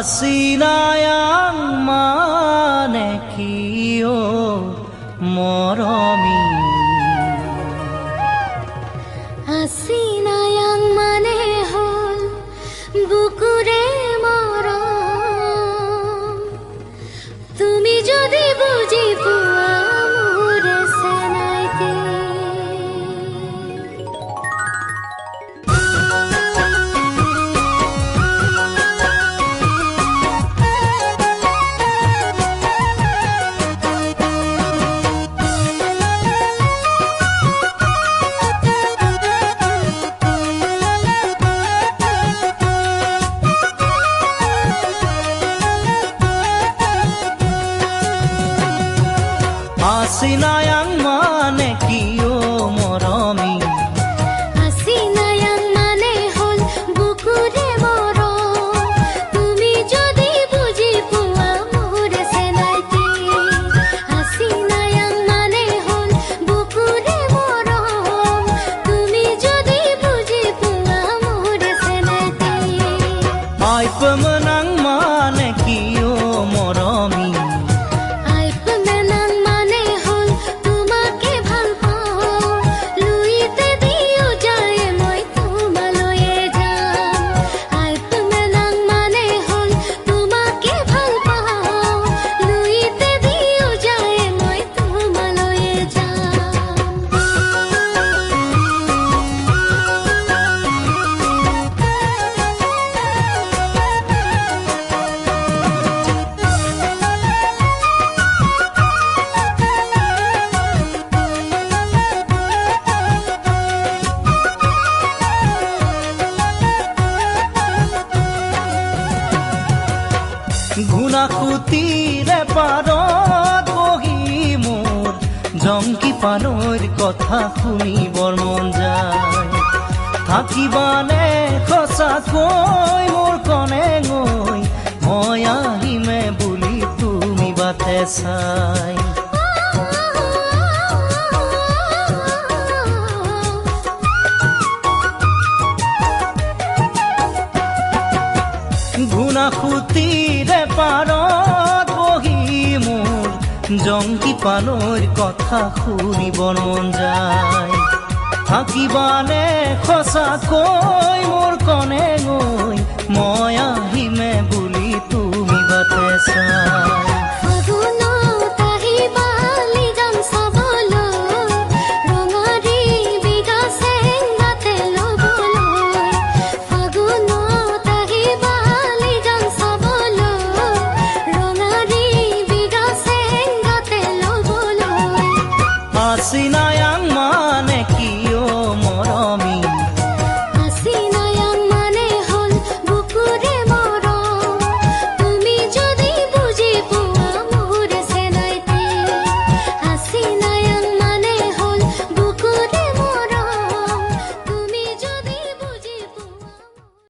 Asinayang manekiyo moromi Asinayang manehol bukure morom Tumi jodi buji puwa mure senaite Asinayang manekiyo moromi Asinayang manehol bukure morom Tumi jodi buji puwa mure senaite Asinayang manehol bukure morom Tumi jodi buji puwa mure senaite Ay pemenang manekiyo moromi ঘুনাকুতিৰে পাৰত বহি মোৰ জংকি পানৈৰ কথা শুনিবৰ মন যায় থাকিবানে সঁচাকৈ মোৰ কনে গৈ মই আহিমে বুলি তুমি বাটে চাই ঘুনাকুতিৰে পাৰত বহি মোৰ জংকি পানৈৰ কথা শুনিবৰ মন যায় থাকিবানে সঁচাকৈ মোৰ কনে গৈ মই আহিমে